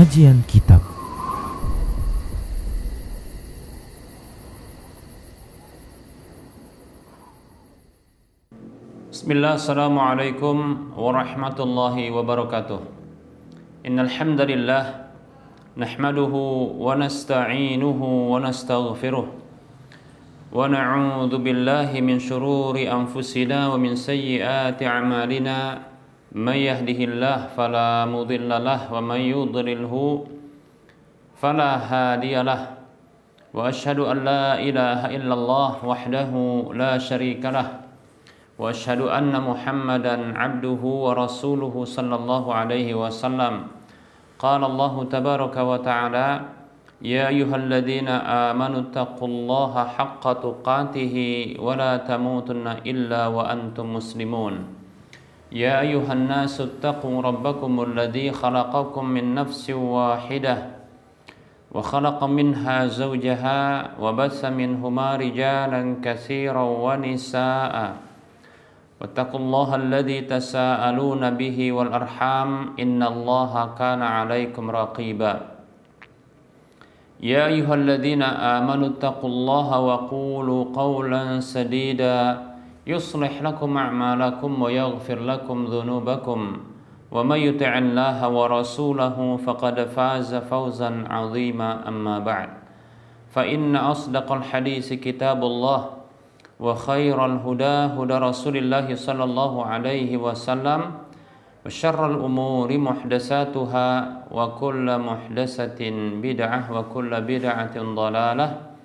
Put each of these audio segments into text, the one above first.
Kajian Kitab. Bismillah, assalamualaikum warahmatullahi wabarakatuh. Innal hamdalillah nahmaduhu wa nasta'inuhu wa nastaghfiruh wa na'udzu billahi min shururi anfusina wa min sayyiati a'malina. May yahdihillahu fala mudhillalah wa may yudlilhu fala hadiyalah. Wa asyhadu an la ilaha illallah wahdahu la syarikalah. Wa asyhadu anna Muhammadan abduhu wa rasuluhu sallallahu alaihi wasallam. Qala Allah tabaraka wa ta'ala, ya ayyuhalladzina amanu taqullaha haqqa tuqatih wa la tamutunna illa wa antum muslimun. Ya ayyuhan nasu taqu rabbakumul ladzi khalaqakum min nafsin wahidah wa khalaqa minha zawjaha wa bassa minhuma rijalan katsiran wa nisaa'a. Wattaqullaha alladzi tasaaluna bihi wal arham innallaha kana 'alaikum raqiba. Ya ayyuhalladzina amanu taqullaha wa qulu qawlan sadida yuslih lakum a'malakum wa yaghfir lakum dhunubakum wa may yuti'illaha wa rasulahu faqad faza fawzan 'azima. Amma ba'd, fa inna asdaqal hadits kitabullah wa khairal huda huda Rasulillah sallallahu alaihi wasallam wa syarral umuri muhdatsatuha wa kullu muhdatsatin bid'ah wa kullu bid'atin dhalalah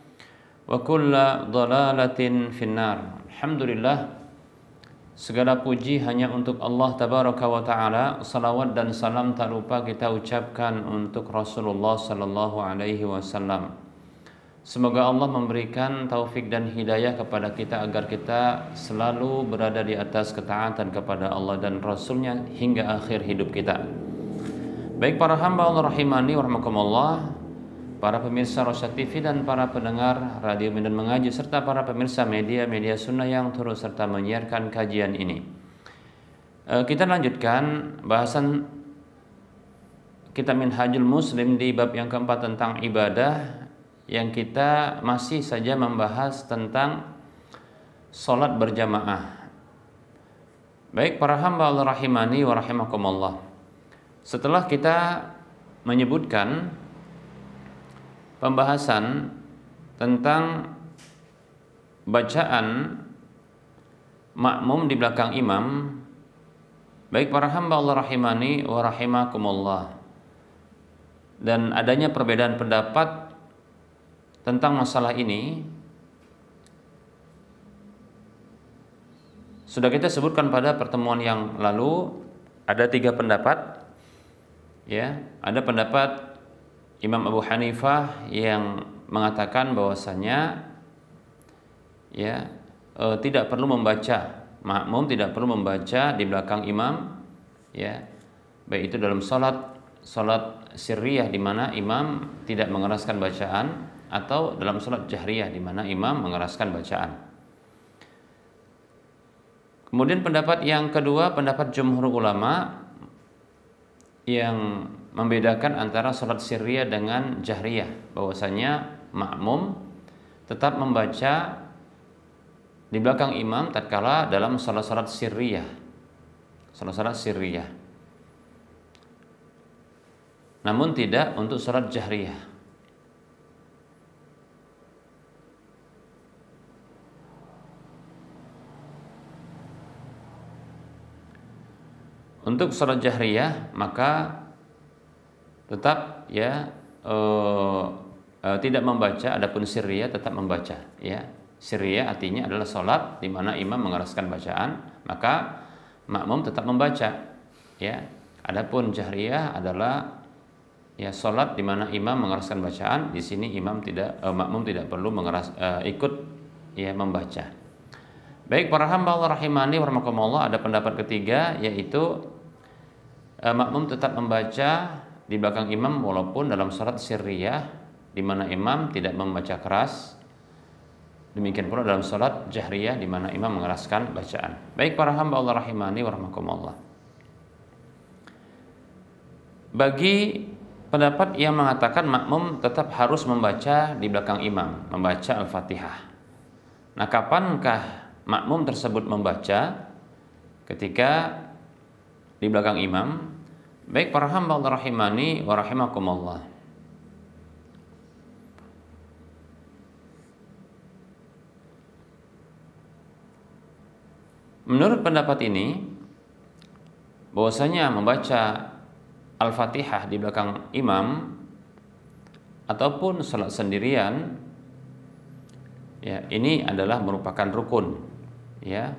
wa kullu dhalalatin finnar. Alhamdulillah, segala puji hanya untuk Allah tabaraka wa taala. Salawat dan salam tak lupa kita ucapkan untuk Rasulullah sallallahu alaihi wasallam. Semoga Allah memberikan taufik dan hidayah kepada kita agar kita selalu berada di atas ketaatan kepada Allah dan Rasulnya hingga akhir hidup kita. Baik para hamba Allah rahimani wa rahmakumullah, para pemirsa Rosyad TV dan para pendengar Radio Medan Mengaji serta para pemirsa media-media sunnah yang turut serta menyiarkan kajian ini. Kita lanjutkan bahasan kitab Minhajul Muslim di bab yang keempat tentang ibadah, yang kita masih saja membahas tentang sholat berjamaah. Baik para hamba Allah rahimani wa rahimakumullah, setelah kita menyebutkan pembahasan tentang bacaan makmum di belakang imam, baik para hamba Allah rahimani wa rahimakumullah, dan adanya perbedaan pendapat tentang masalah ini sudah kita sebutkan pada pertemuan yang lalu. Ada 3 pendapat, ya. Ada pendapat Imam Abu Hanifah yang mengatakan bahwasanya tidak perlu membaca, makmum tidak perlu membaca di belakang imam, ya, baik itu dalam salat sirriyah di mana imam tidak mengeraskan bacaan, atau dalam salat jahriyah di mana imam mengeraskan bacaan. Kemudian pendapat yang kedua, pendapat jumhur ulama yang membedakan antara salat sirriyah dengan jahriyah, bahwasanya makmum tetap membaca di belakang imam tatkala dalam salat-salat sirriyah. Salat-salat sirriyah. Namun tidak untuk salat jahriyah. Untuk salat jahriyah maka tetap tidak membaca, adapun sirriyah tetap membaca, ya. Sirriyah artinya adalah salat di mana imam mengeraskan bacaan, maka makmum tetap membaca, ya. Adapun jahriyah adalah salat di mana imam mengeraskan bacaan, di sini makmum tidak perlu ikut membaca. Baik para hamba Allah rahimani wa rahimakumullah, ada pendapat ketiga, yaitu makmum tetap membaca di belakang imam walaupun dalam salat sirriyah di mana imam tidak membaca keras. Demikian pula dalam salat jahriyah di mana imam mengeraskan bacaan. Baik para hamba Allah rahimani wa rahimakumullah. Bagi pendapat yang mengatakan makmum tetap harus membaca di belakang imam, membaca Al-Fatihah. Nah, kapankah makmum tersebut membaca? Ketika di belakang imam. Baik para hamba Allah rahimani wa rahimakumullah. Menurut pendapat ini, bahwasanya membaca Al-Fatihah di belakang imam ataupun salat sendirian, ya, ini adalah merupakan rukun, ya,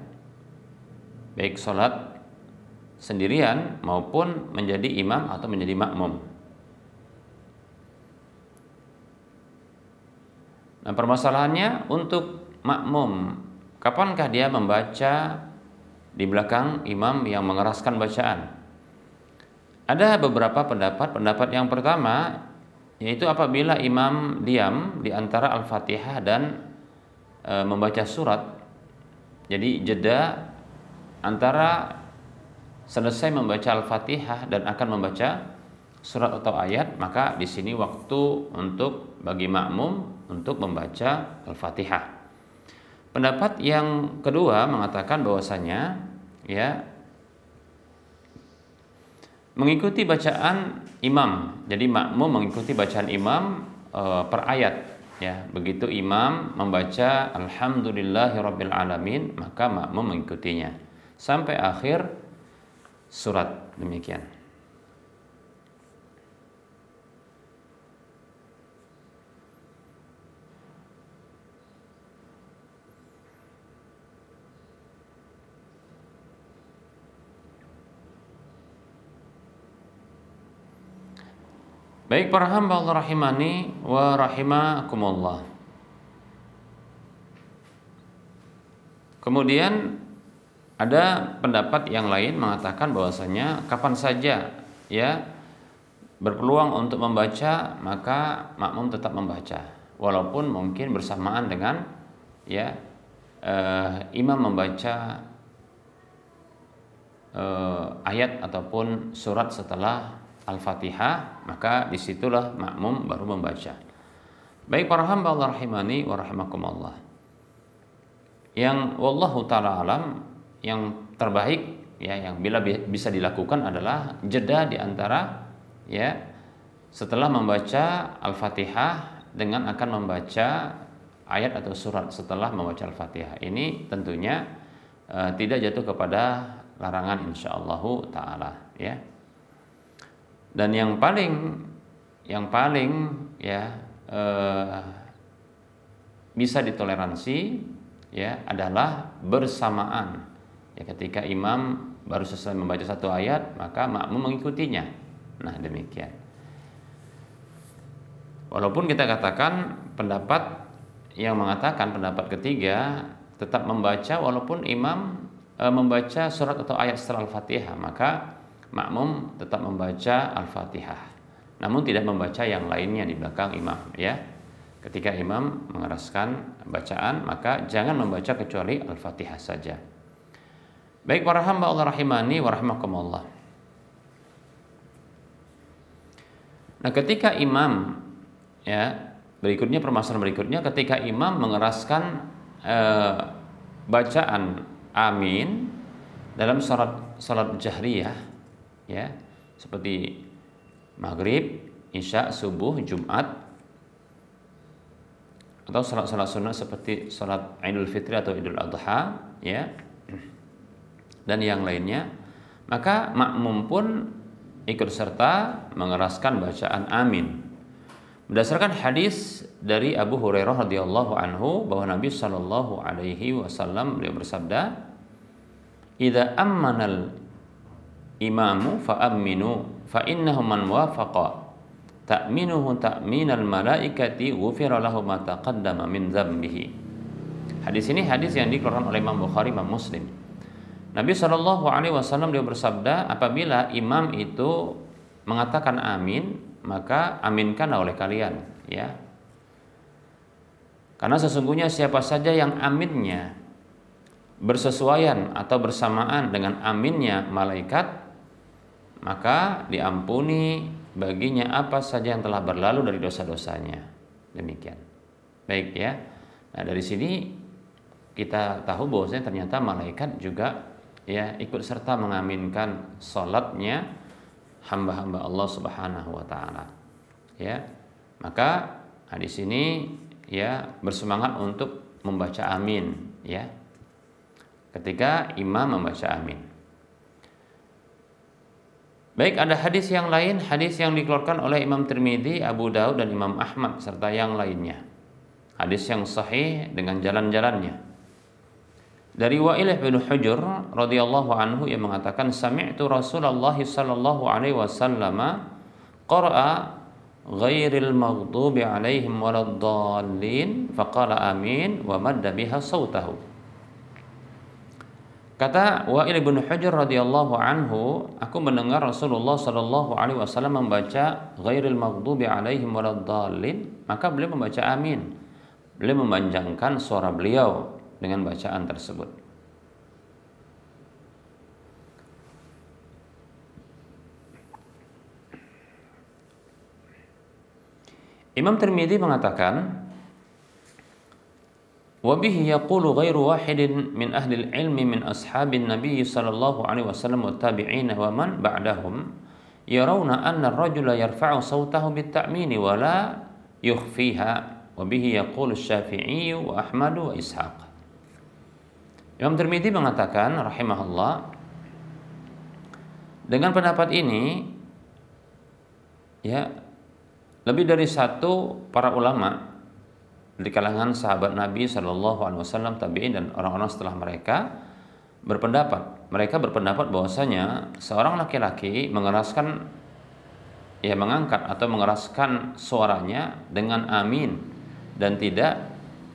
baik salat sendirian maupun menjadi imam atau menjadi makmum. Nah, permasalahannya untuk makmum, kapankah dia membaca di belakang imam yang mengeraskan bacaan? Ada beberapa pendapat. Pendapat yang pertama yaitu apabila imam diam di antara Al-Fatihah dan membaca surat, jadi jeda antara selesai membaca Al-Fatihah dan akan membaca surat atau ayat, maka di sini waktu untuk bagi makmum untuk membaca Al-Fatihah. Pendapat yang kedua mengatakan bahwasanya, ya, mengikuti bacaan imam. Jadi makmum mengikuti bacaan imam per ayat, ya. Begitu imam membaca Alhamdulillahirabbil alamin, maka makmum mengikutinya sampai akhir surat, demikian. Baik para hamba Allah rahimani wa rahimakumullah. Kemudian ada pendapat yang lain mengatakan bahwasanya kapan saja, ya, berpeluang untuk membaca, maka makmum tetap membaca, walaupun mungkin bersamaan dengan, ya, imam membaca ayat ataupun surat setelah Al-Fatihah, maka disitulah makmum baru membaca. Baik para hamba Allah rahimani wa rahimakumullah. Yang wallahu ta'ala alam, yang terbaik, ya, yang bila bisa dilakukan adalah jeda di antara, ya, setelah membaca Al-Fatihah dengan akan membaca ayat atau surat setelah membaca Al-Fatihah. Ini tentunya tidak jatuh kepada larangan insyaallah ta'ala, ya. Dan yang paling ya bisa ditoleransi, ya, adalah bersamaan, ya, ketika imam baru selesai membaca satu ayat maka makmum mengikutinya. Nah, demikian. Walaupun kita katakan pendapat yang mengatakan, pendapat ketiga, tetap membaca walaupun imam membaca surat atau ayat setelah Al-Fatihah, maka makmum tetap membaca Al-Fatihah, namun tidak membaca yang lainnya di belakang imam, ya. Ketika imam mengeraskan bacaan, maka jangan membaca kecuali Al-Fatihah saja. Baik para hamba Allah rahimani wa rahimakumullah. Nah, ketika imam, ya, permasalahan berikutnya, ketika imam mengeraskan bacaan amin dalam salat jahriyah, ya, seperti maghrib, isya, subuh, Jumat, atau salat-salat sunnah seperti salat Idul Fitri atau Idul Adha, ya, dan yang lainnya, maka makmum pun ikut serta mengeraskan bacaan amin. Berdasarkan hadis dari Abu Hurairah radhiyallahu anhu bahwa Nabi sallallahu alaihi wasallam beliau bersabda, "Idza ammanal imamu fa'aminu fa innahu man wafaqa ta'minuhu ta'minal malaikati ghufira lahu ma taqaddama min dzambihi." Hadis ini hadis yang dikeluarkan oleh Imam Bukhari, Imam Muslim. Nabi sallallahu alaihi wasallam dia bersabda, apabila imam itu mengatakan amin, maka aminkanlah oleh kalian, ya. Karena sesungguhnya siapa saja yang aminnya bersesuaian atau bersamaan dengan aminnya malaikat, maka diampuni baginya apa saja yang telah berlalu dari dosa-dosanya. Demikian. Baik ya. Nah, dari sini kita tahu bahwasanya ternyata malaikat juga ya ikut serta mengaminkan salatnya hamba-hamba Allah Subhanahu wa taala. Ya. Maka di sini ya bersemangat untuk membaca amin ya. Ketika imam membaca amin. Baik, ada hadis yang lain, hadis yang dikeluarkan oleh Imam Tirmidzi, Abu Daud dan Imam Ahmad serta yang lainnya. Hadis yang sahih dengan jalan-jalannya. Dari Wa'il bin Hujr radhiyallahu anhu yang mengatakan sami'tu Rasulullah sallallahu alaihi wasallam qara'a ghairil maghdubi alaihim waladdallin faqala amin wa madda biha sautahu. Kata Wa'il bin Hujr radhiyallahu anhu, aku mendengar Rasulullah sallallahu alaihi wasallam membaca ghairil maghdubi alaihim waladdallin, maka beliau membaca amin. Beliau memanjangkan suara beliau dengan bacaan tersebut. Imam Tirmidzi mengatakan وبه يقول غير واحد من أهل العلم من أصحاب النبي صلى الله عليه وسلم والتابعين ومن بعدهم يرون أن الرجل يرفع صوته بالتأمين ولا يخفيها وبه يقول الشافعي وأحمد وإسحاق. Imam Tirmidzi mengatakan rahimahullah, dengan pendapat ini ya lebih dari satu para ulama di kalangan sahabat Nabi Shallallahu Alaihi Wasallam, tabi'in dan orang-orang setelah mereka mereka berpendapat bahwasanya seorang laki-laki mengangkat atau mengeraskan suaranya dengan amin dan tidak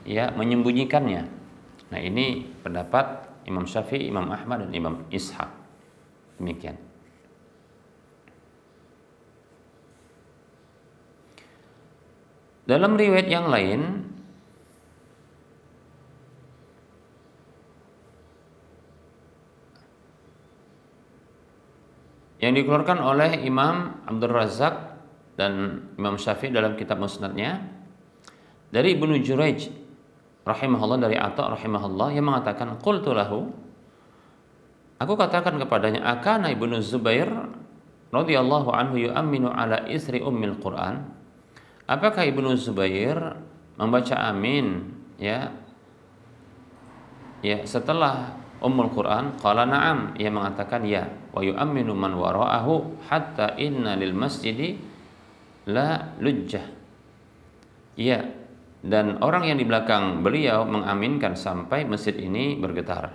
ya menyembunyikannya. Nah, ini pendapat Imam Syafi'i, Imam Ahmad dan Imam Ishaq. Demikian. Dalam riwayat yang lain yang dikeluarkan oleh Imam Abdul Razak dan Imam Syafi'i dalam kitab Musnadnya dari Ibnu Jurayj rahimahullah, dari Atha rahimahullah yang mengatakan qultu lahu, aku katakan kepadanya, akana Ibnu Zubair radhiyallahu anhu yu'minu ala isri ummil Quran, apakah Ibnu Zubair membaca amin ya setelah Ummul Quran? Qala na'am, ia mengatakan ya. Wa yu'minu man wara'ahu hatta inna lil masjidi la lujjah. Ya, dan orang yang di belakang beliau mengaminkan sampai masjid ini bergetar.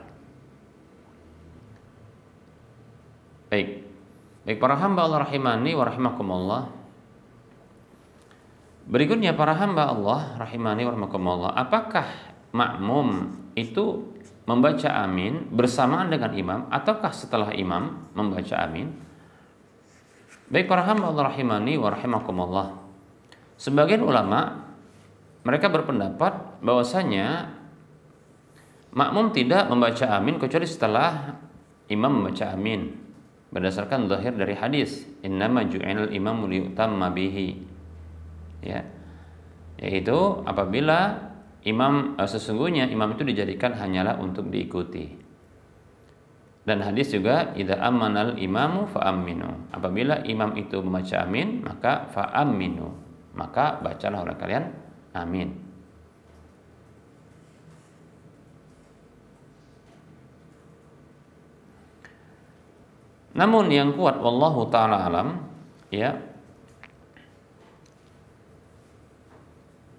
Baik para hamba Allah rahimani wa rahimakumullah. Berikutnya para hamba Allah rahimani wa rahimakumullah, apakah makmum itu membaca amin bersamaan dengan imam ataukah setelah imam membaca amin? Baik para hamba Allah rahimani wa rahimakumullah, sebagian ulama mereka berpendapat bahwasanya makmum tidak membaca amin kecuali setelah imam membaca amin, berdasarkan zahir dari hadis innama ju'ilal imamu liyutamma bihi, ya, yaitu apabila sesungguhnya imam itu dijadikan hanyalah untuk diikuti. Dan hadis juga idza amanal imamu fa'aminu, apabila imam itu membaca amin maka fa'aminu, maka bacalah oleh kalian amin. Namun yang kuat wallahu taala alam ya,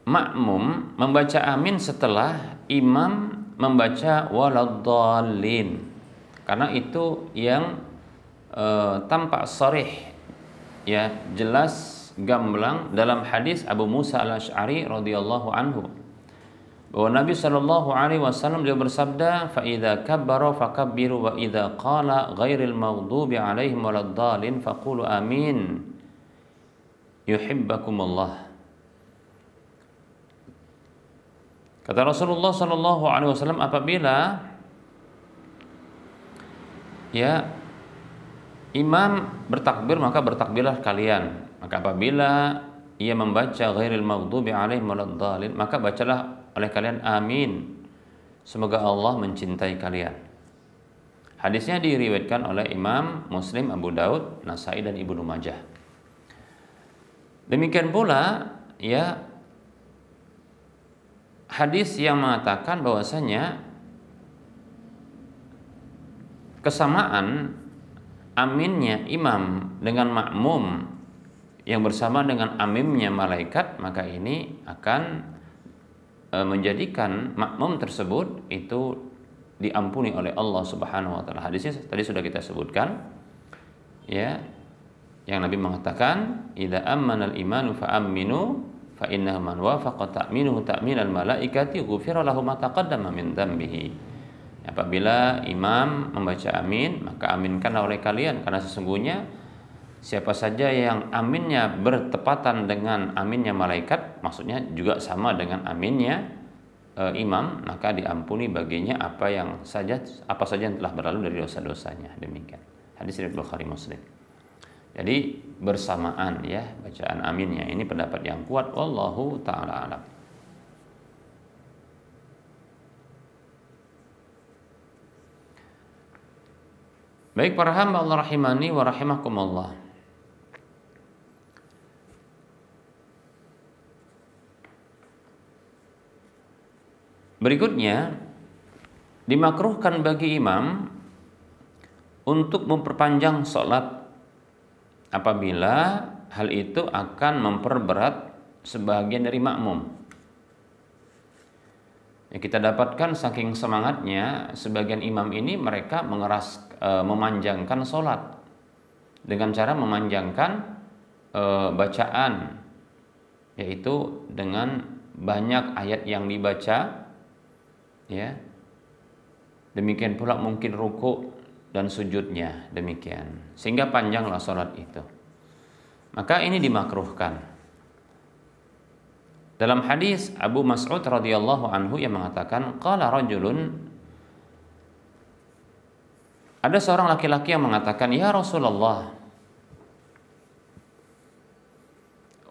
makmum membaca amin setelah imam membaca waladdallin, karena itu yang tampak sharih ya, jelas gamblang dalam hadis Abu Musa al-Asy'ari radhiyallahu anhu bahwa Nabi sallallahu alaihi wasallam dia bersabda, fa idza kabbara fakabbiru wa idza qala ghairil maghdubi alaihim waladdallin faqulu amin yuhibbakumullah. Kata Rasulullah sallallahu alaihi wasallam, apabila ya imam bertakbir maka bertakbirlah kalian, Maka apabila ia membaca ghairil maghdubi alaihim waladdallin, maka bacalah oleh kalian amin. Semoga Allah mencintai kalian. Hadisnya diriwayatkan oleh Imam Muslim, Abu Daud, Nasai dan Ibnu Majah. Demikian pula ya hadis yang mengatakan bahwasanya kesamaan aminnya imam dengan makmum yang bersama dengan aminnya malaikat, maka ini akan menjadikan makmum tersebut itu diampuni oleh Allah Subhanahu wa taala. Hadisnya tadi sudah kita sebutkan. Ya. Yang Nabi mengatakan, "Idza ammana al-imanu fa aminu fa innahu man wafaqa ta'minuhu ta'minal malaikati ghufira lahu ma taqaddama min dhanbihi." Apabila imam membaca amin, maka aminkanlah oleh kalian, karena sesungguhnya siapa saja yang aminnya bertepatan dengan aminnya malaikat, maksudnya juga sama dengan aminnya imam, maka diampuni baginya apa saja yang telah berlalu dari dosa-dosanya. Demikian. Hadis riwayat Bukhari Muslim. Jadi bersamaan ya bacaan aminnya. Ini pendapat yang kuat, wallahu taala alam. Baik para hamba Allah rahimani wa rahimakumullah. Berikutnya, dimakruhkan bagi imam untuk memperpanjang sholat apabila hal itu akan memperberat sebagian dari makmum. Yang kita dapatkan saking semangatnya sebagian imam ini, mereka memanjangkan sholat dengan cara memanjangkan bacaan, yaitu dengan banyak ayat yang dibaca. Ya, demikian pula mungkin ruku dan sujudnya demikian, sehingga panjanglah sholat itu. Maka ini dimakruhkan. Dalam hadis Abu Mas'ud radhiyallahu anhu yang mengatakan, qala rajulun, ada seorang laki-laki yang mengatakan, ya Rasulullah,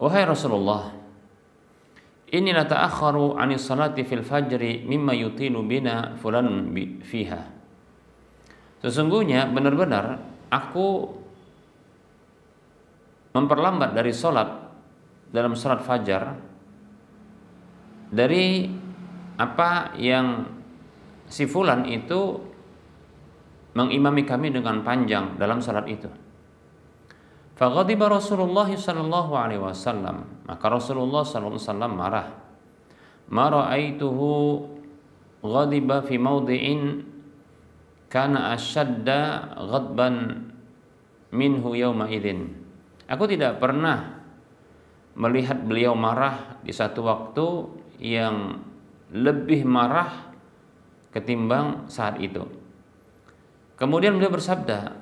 wahai Rasulullah, inni la ta'akharu 'ani salati fil fajri mimma yutilu bina fulanun fiha. Sesungguhnya benar-benar aku memperlambat dari salat dalam salat fajar dari apa yang si fulan itu mengimami kami dengan panjang dalam salat itu. Faghadiba Rasulullah sallallahu alaihi wasallam, maka Rasulullah sallallahu alaihi wasallam marah. Ma ra'aituhu ghadiba fi mawdi'in kana ashadda ghadban minhu yawma idzin. Aku tidak pernah melihat beliau marah di satu waktu yang lebih marah ketimbang saat itu. Kemudian beliau bersabda,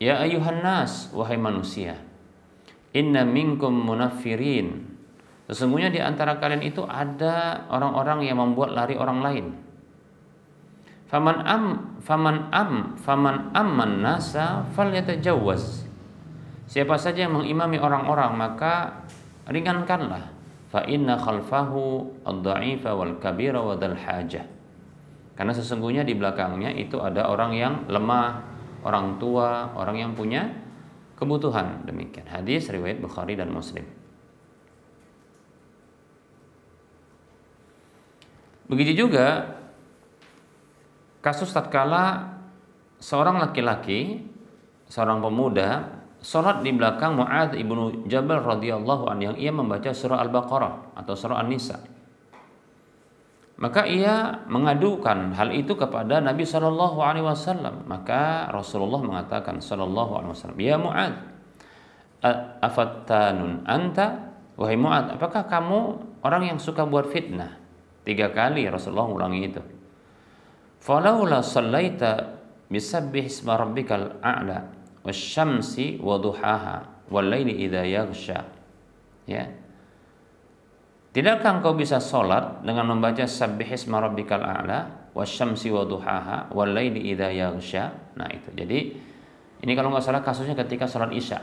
ya ayuhan nas, wahai manusia, inna minkum munaffirin. Sesungguhnya di antara kalian itu ada orang-orang yang membuat lari orang lain. Faman amman nasa falyatajawwaz. Siapa saja yang mengimami orang-orang maka ringankanlah. Fa inna khalfahu ad-dha'ifa wal kabira wa dzal hajah. Karena sesungguhnya di belakangnya itu ada orang yang lemah, orang tua, orang yang punya kebutuhan. Demikian hadis riwayat Bukhari dan Muslim. Begitu juga kasus tatkala seorang laki-laki, seorang pemuda salat di belakang Mu'adz ibnu Jabal radhiyallahu anhu yang ia membaca surah Al-Baqarah atau surah An-Nisa. Maka ia mengadukan hal itu kepada Nabi sallallahu alaihi wasallam. Maka Rasulullah mengatakan sallallahu alaihi wasallam, "Ya Mu'adz, afattanun anta?" Wahai Mu'adz, apakah kamu orang yang suka buat fitnah? 3 kali Rasulullah ulangi itu. Falaula sallaita bisabbih isma rabbikal a'la wasyamsi wa duhaha wal laili idza yaghsha. Ya. Tidakkah engkau bisa sholat dengan membaca sabbih isma rabbikal a'la wasyamsi wa duhaha wal laili idza yaghsha? Nah itu. Jadi ini kalau nggak salah kasusnya ketika sholat Isya.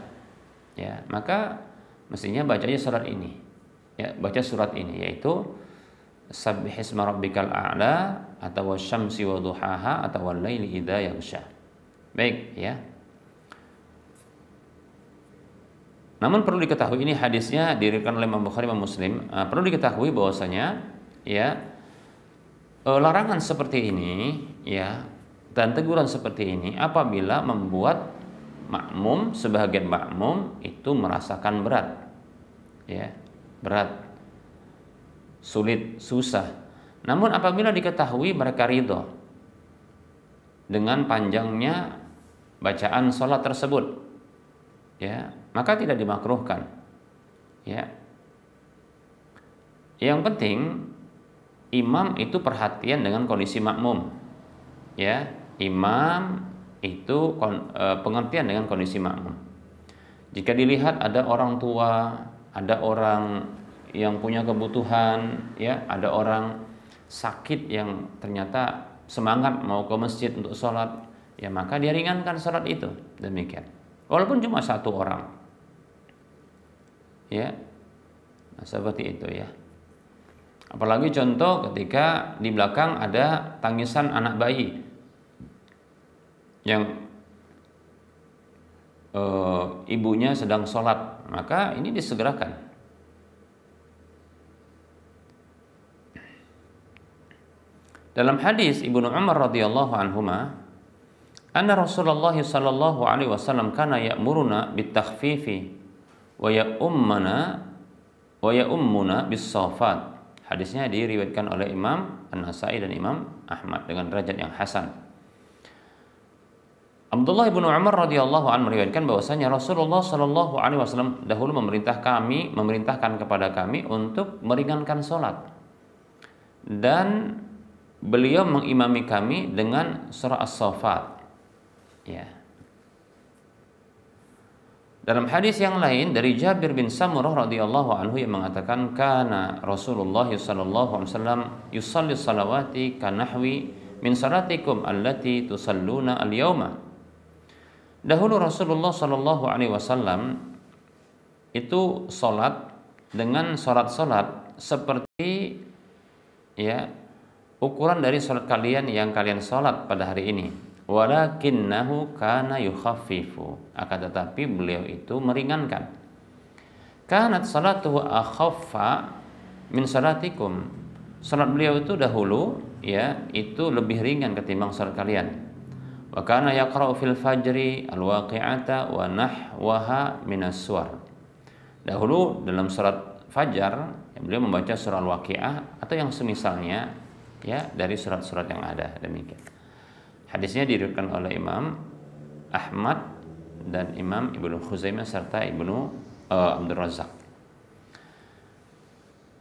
Ya, maka mestinya bacanya surat ini. Ya, baca surat ini yaitu Sabbihisma rabbikal a'la atau wasyamsi wa duhaha atau wal-laili idza yaghsha. Baik, ya. Namun perlu diketahui ini hadisnya diriwayatkan oleh Imam Bukhari dan Muslim. Perlu diketahui bahwasanya ya larangan seperti ini ya dan teguran seperti ini apabila membuat makmum, sebagian makmum itu merasakan berat. Ya, berat, sulit, susah. Namun apabila diketahui mereka ridho dengan panjangnya bacaan sholat tersebut, ya, maka tidak dimakruhkan. Ya. Yang penting imam itu perhatian dengan kondisi makmum. Ya, imam itu pengertian dengan kondisi makmum. Jika dilihat ada orang tua, ada orang yang punya kebutuhan, ya, ada orang sakit yang ternyata semangat mau ke masjid untuk sholat, ya maka dia ringankan sholat itu, demikian. Walaupun cuma satu orang, ya, nah, seperti itu ya. Apalagi contoh ketika di belakang ada tangisan anak bayi yang ibunya sedang sholat, maka ini disegerakan. Dalam hadis Ibnu Umar radhiyallahu anhuma, anna Rasulullah sallallahu alaihi wasallam kana ya'muruna bitakhfifi wa ya'ummuna bis-shafat. Hadisnya diriwayatkan oleh Imam An-Nasa'i dan Imam Ahmad dengan derajat yang hasan. Abdullah bin Umar radhiyallahu anhu meriwayatkan bahwasanya Rasulullah sallallahu alaihi wasallam dahulu memerintahkan kepada kami untuk meringankan salat. Dan beliau mengimami kami dengan surah As-Saffat. Ya. Dalam hadis yang lain dari Jabir bin Samurah radhiyallahu anhu yang mengatakan kana Rasulullah sallallahu alaihi wasallam yusalli salawati kanahwi min salatikum allati tusalluna al-yauma. Dahulu Rasulullah sallallahu alaihi wasallam itu salat dengan salat-salat seperti ya ukuran dari salat kalian yang kalian salat pada hari ini. Walakinnahu kana yukhaffifu, akan tetapi beliau itu meringankan. Kanat salatuhu akhaffa min salatikum. Salat beliau itu dahulu ya itu lebih ringan ketimbang salat kalian. Wa kana yaqra'u fil fajri al-waqi'ata wa nahwaha minas suwar. Dahulu dalam salat fajar beliau membaca surah Al-Waqi'ah atau yang semisalnya ya dari surat-surat yang ada, demikian. Hadisnya diriwayatkan oleh Imam Ahmad dan Imam Ibnu Khuzaimah serta Ibnu Abdul Razak.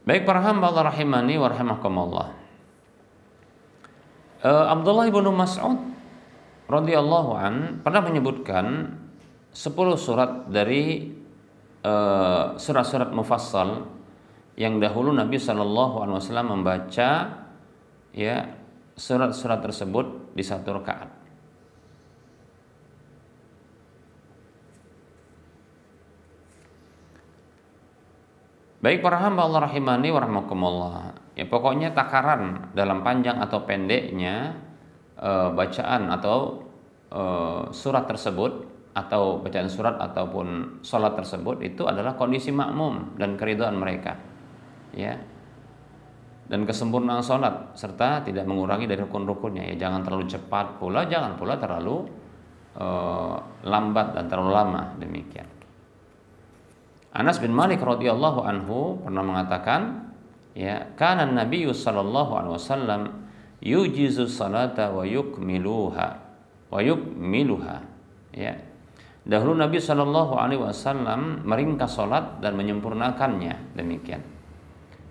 Baik para hamba Allah rahimani wa rahimakumullah. Abdullah bin Mas'ud radhiyallahu an pernah menyebutkan 10 surat dari surat-surat mufassal yang dahulu Nabi sallallahu alaihi wasallam membaca ya surat-surat tersebut di satu rakaat. Baik para hamba Allah rahimani wa rahmakumullah. Ya pokoknya takaran dalam panjang atau pendeknya bacaan atau surat tersebut atau bacaan surat ataupun salat tersebut itu adalah kondisi makmum dan keridhaan mereka. Ya. Dan kesempurnaan sholat serta tidak mengurangi dari rukun-rukunnya, ya jangan terlalu cepat pula, jangan pula terlalu lambat dan terlalu lama, demikian. Anas bin Malik radhiyallahu anhu pernah mengatakan ya kana Nabi sallallahu alaihi wasallam yujizu salata wa yukmiluha ya dahulu Nabi sallallahu alaihi wasallam meringkas salat dan menyempurnakannya, demikian.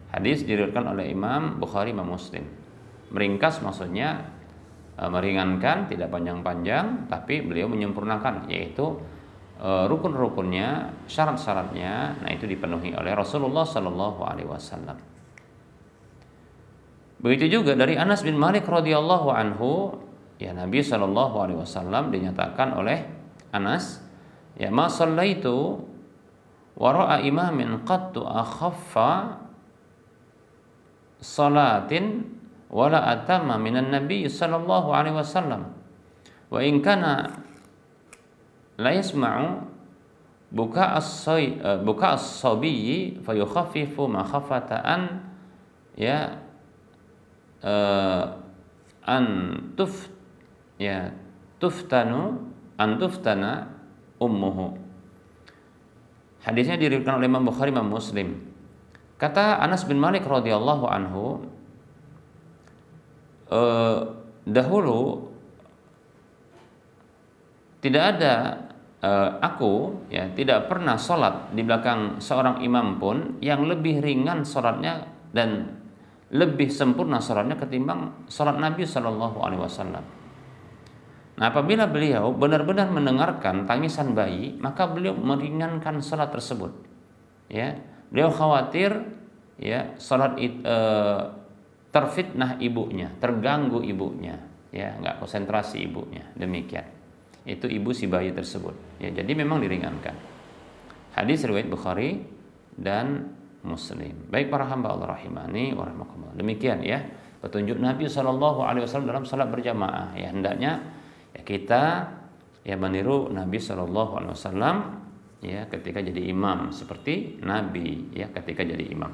Hadis diriwayatkan oleh Imam Bukhari dan Muslim. Meringkas maksudnya meringankan, tidak panjang-panjang, tapi beliau menyempurnakan, yaitu rukun-rukunnya, syarat-syaratnya, nah itu dipenuhi oleh Rasulullah Sallallahu Alaihi Wasallam. Begitu juga dari Anas bin Malik radhiyallahu anhu, ya Nabi Sallallahu Alaihi Wasallam dinyatakan oleh Anas, ya ma sallaitu wa ra'a imamin qattu akhaffa salatin wala atamma minan nabiy sallallahu alaihi wasallam wa in kana la yasma'u buka as-sabiyyi fayukhaffifu makhafata an ya an tuf ya tuftana ummuhu. Hadisnya diriwayatkan oleh Imam Bukhari, Imam Muslim. Kata Anas bin Malik radhiyallahu anhu, dahulu tidak ada aku ya tidak pernah sholat di belakang seorang imam pun yang lebih ringan sholatnya dan lebih sempurna sholatnya ketimbang sholat Nabi Shallallahu Alaihi Wasallam. Nah, apabila beliau benar-benar mendengarkan tangisan bayi, maka beliau meringankan sholat tersebut. Ya, beliau khawatir ya sholat terfitnah ibunya, terganggu ibunya, ya nggak konsentrasi ibunya. Demikian. Itu ibu si bayi tersebut. Ya, jadi memang diringankan. Hadis riwayat Bukhari dan Muslim. Baik para hamba Allah rahimani wa rahimakumullah. Demikian ya petunjuk Nabi Shallallahu Alaihi Wasallam dalam salat berjamaah. Ya hendaknya ya kita ya meniru Nabi Shallallahu Alaihi Wasallam ya ketika jadi imam seperti Nabi ya ketika jadi imam.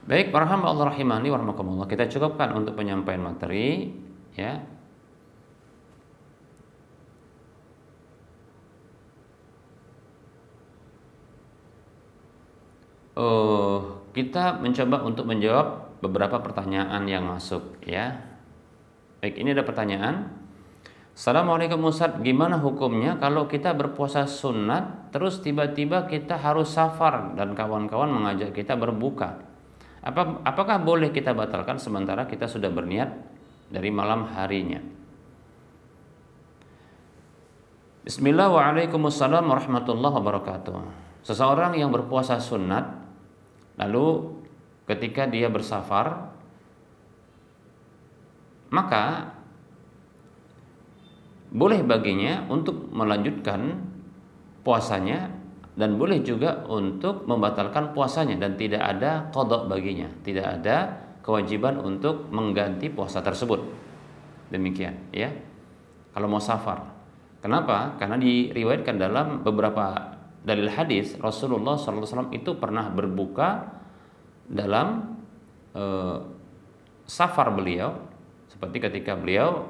Baik para hamba Allah rahimani wa rahimakumullah, kita cukupkan untuk penyampaian materi ya. Kita mencoba untuk menjawab beberapa pertanyaan yang masuk ya. Baik, ini ada pertanyaan. Assalamualaikum Ustaz, gimana hukumnya kalau kita berpuasa sunat terus tiba-tiba kita harus safar dan kawan-kawan mengajak kita berbuka? Apakah boleh kita batalkan sementara kita sudah berniat dari malam harinya? Bismillah wa alaikumussalam warahmatullahi wabarakatuh. Seseorang yang berpuasa sunat lalu ketika dia bersafar, maka boleh baginya untuk melanjutkan puasanya dan boleh juga untuk membatalkan puasanya dan tidak ada qada baginya, tidak ada kewajiban untuk mengganti puasa tersebut. Demikian ya. Kalau mau safar. Kenapa? Karena diriwayatkan dalam beberapa dalil hadis Rasulullah SAW itu pernah berbuka dalam safar beliau, seperti ketika beliau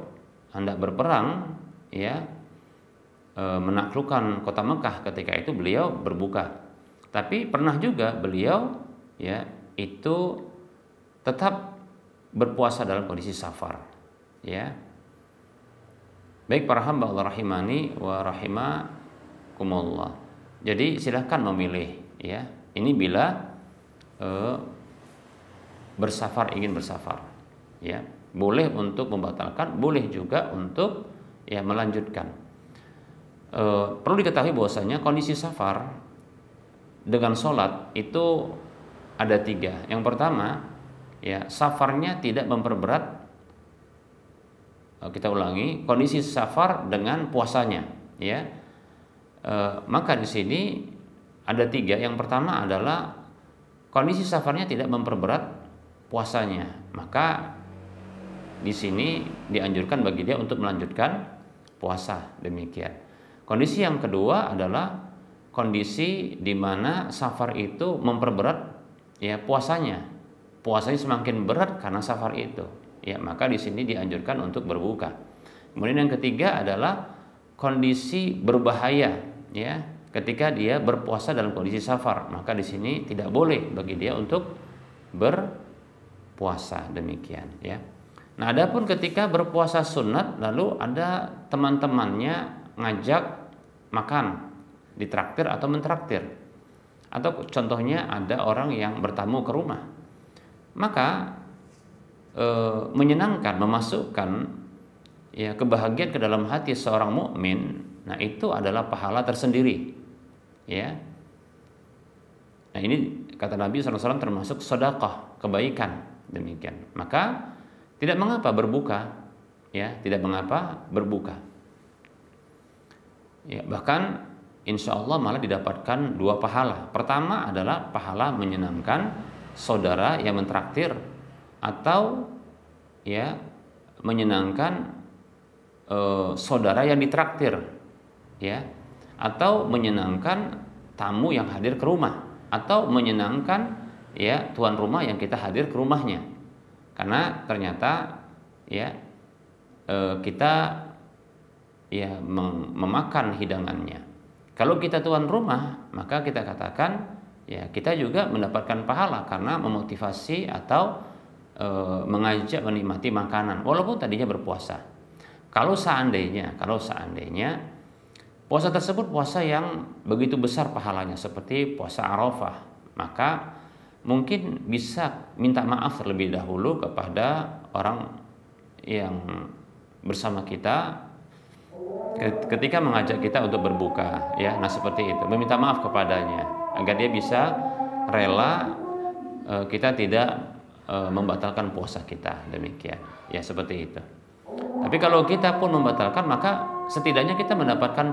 hendak berperang ya, menaklukkan kota Mekah, ketika itu beliau berbuka. Tapi pernah juga beliau ya itu tetap berpuasa dalam kondisi safar ya. Baik para hamba Allah rahimani wa rahimakumullah. Jadi silahkan memilih ya. Ini bila bersafar, ingin bersafar ya. Boleh untuk membatalkan, boleh juga untuk ya melanjutkan. Perlu diketahui bahwasanya kondisi safar dengan sholat itu ada 3. Yang pertama ya safarnya tidak memperberat. Kita ulangi, kondisi safar dengan puasanya ya. Maka di sini ada 3. Yang pertama adalah kondisi safarnya tidak memperberat puasanya, maka di sini dianjurkan bagi dia untuk melanjutkan puasa. Demikian. Kondisi yang kedua adalah kondisi di mana safar itu memperberat ya puasanya. Puasanya semakin berat karena safar itu. Ya, maka di sini dianjurkan untuk berbuka. Kemudian yang ketiga adalah kondisi berbahaya ya, ketika dia berpuasa dalam kondisi safar, maka di sini tidak boleh bagi dia untuk berpuasa. Demikian ya. Nah, adapun ketika berpuasa sunat lalu ada teman-temannya ngajak makan, ditraktir atau mentraktir, atau contohnya ada orang yang bertamu ke rumah, maka menyenangkan, memasukkan ya kebahagiaan ke dalam hati seorang mukmin, nah itu adalah pahala tersendiri ya. Nah ini kata Nabi SAW termasuk sedekah, kebaikan. Demikian. Maka tidak mengapa berbuka ya, tidak mengapa berbuka ya. Bahkan insya Allah malah didapatkan dua pahala. Pertama adalah pahala menyenangkan saudara yang mentraktir, atau ya menyenangkan saudara yang ditraktir, ya, atau menyenangkan tamu yang hadir ke rumah, atau menyenangkan ya tuan rumah yang kita hadir ke rumahnya, karena ternyata ya kita ya memakan hidangannya. Kalau kita tuan rumah, maka kita katakan ya kita juga mendapatkan pahala karena memotivasi atau mengajak menikmati makanan walaupun tadinya berpuasa. Kalau seandainya puasa tersebut puasa yang begitu besar pahalanya seperti puasa Arafah, maka mungkin bisa minta maaf terlebih dahulu kepada orang yang bersama kita ketika mengajak kita untuk berbuka, ya. Nah, seperti itu, meminta maaf kepadanya agar dia bisa rela kita tidak membatalkan puasa kita, demikian. Ya, seperti itu. Tapi kalau kita pun membatalkan, maka setidaknya kita mendapatkan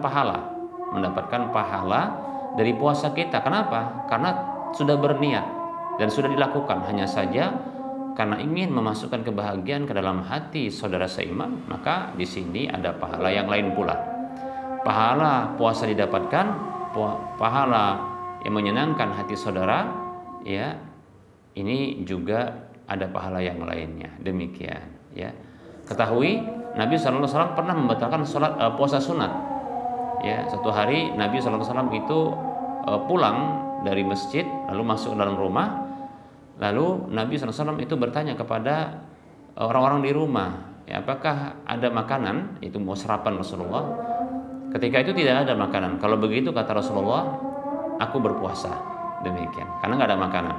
pahala dari puasa kita. Kenapa? Karena sudah berniat dan sudah dilakukan. Hanya saja karena ingin memasukkan kebahagiaan ke dalam hati saudara seiman, maka di sini ada pahala yang lain pula. Pahala puasa didapatkan, pahala yang menyenangkan hati saudara, ya. Ini juga ada pahala yang lainnya. Demikian, ya. Ketahui Nabi SAW pernah membatalkan puasa sunat. Ya, satu hari Nabi SAW itu pulang dari masjid lalu masuk ke dalam rumah. Lalu Nabi SAW itu bertanya kepada orang-orang di rumah, ya, apakah ada makanan? Itu mau sarapan Rasulullah. Ketika itu tidak ada makanan. Kalau begitu kata Rasulullah, aku berpuasa. Demikian, karena nggak ada makanan.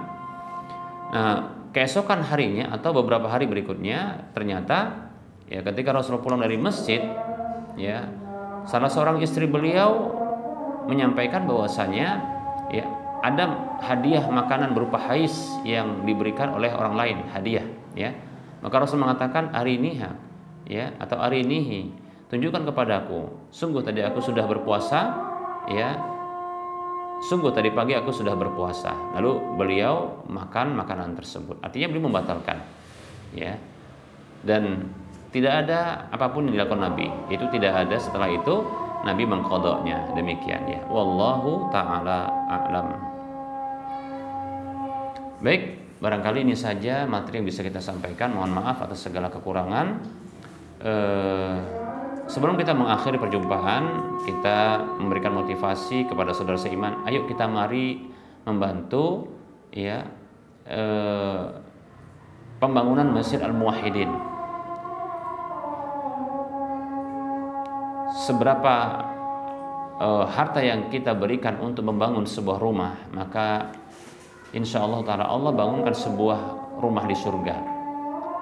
Nah, keesokan harinya atau beberapa hari berikutnya ternyata ya ketika Rasulullah pulang dari masjid, ya, salah seorang istri beliau menyampaikan bahwasanya ya ada hadiah makanan berupa hais yang diberikan oleh orang lain, hadiah, ya. Maka Rasul mengatakan ariniha, ya, atau arinihi, tunjukkan kepadaku. Sungguh tadi aku sudah berpuasa, ya. Sungguh tadi pagi aku sudah berpuasa. Lalu beliau makan makanan tersebut. Artinya beliau membatalkan, ya. Dan tidak ada apapun yang dilakukan Nabi. Itu tidak ada setelah itu Nabi mengqadanya. Demikian, ya. Wallahu ta'ala a'lam. Baik, barangkali ini saja materi yang bisa kita sampaikan. Mohon maaf atas segala kekurangan. Sebelum kita mengakhiri perjumpaan, kita memberikan motivasi kepada saudara seiman. Ayo kita mari membantu, ya, pembangunan Masjid Al-Muwahhidin. Seberapa harta yang kita berikan untuk membangun sebuah rumah, maka insya Allah ta'ala Allah bangunkan sebuah rumah di surga.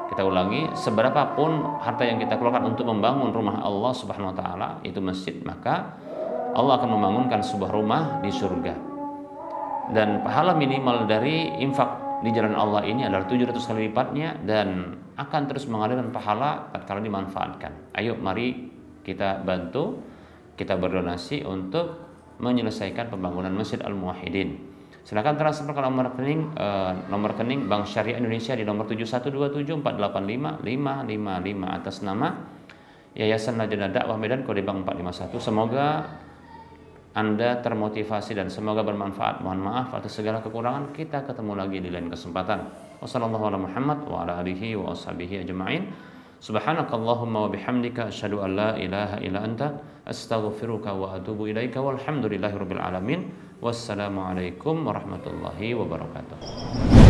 Kita ulangi, seberapapun harta yang kita keluarkan untuk membangun rumah Allah subhanahu wa ta'ala, itu masjid, maka Allah akan membangunkan sebuah rumah di surga. Dan pahala minimal dari infak di jalan Allah ini adalah 700 kali lipatnya, dan akan terus mengalirkan pahala tatkala dimanfaatkan. Ayo mari kita bantu, kita berdonasi untuk menyelesaikan pembangunan Masjid Al-Muwahhidin. Silakan transfer ke nomor rekening Bank Syariah Indonesia di nomor 7127485555 atas nama Yayasan Lajnah Dakwah Medan kode Bank 451. Semoga Anda termotivasi dan semoga bermanfaat. Mohon maaf atas segala kekurangan. Kita ketemu lagi di lain kesempatan. Wassalamualaikum warahmatullahi wabarakatuh. Subhanakallahumma wa bihamdika asyhadu an la ilaha illa anta astaghfiruka wa atubu ilaika walhamdulillahirabbil alamin. Wassalamualaikum warahmatullahi wabarakatuh.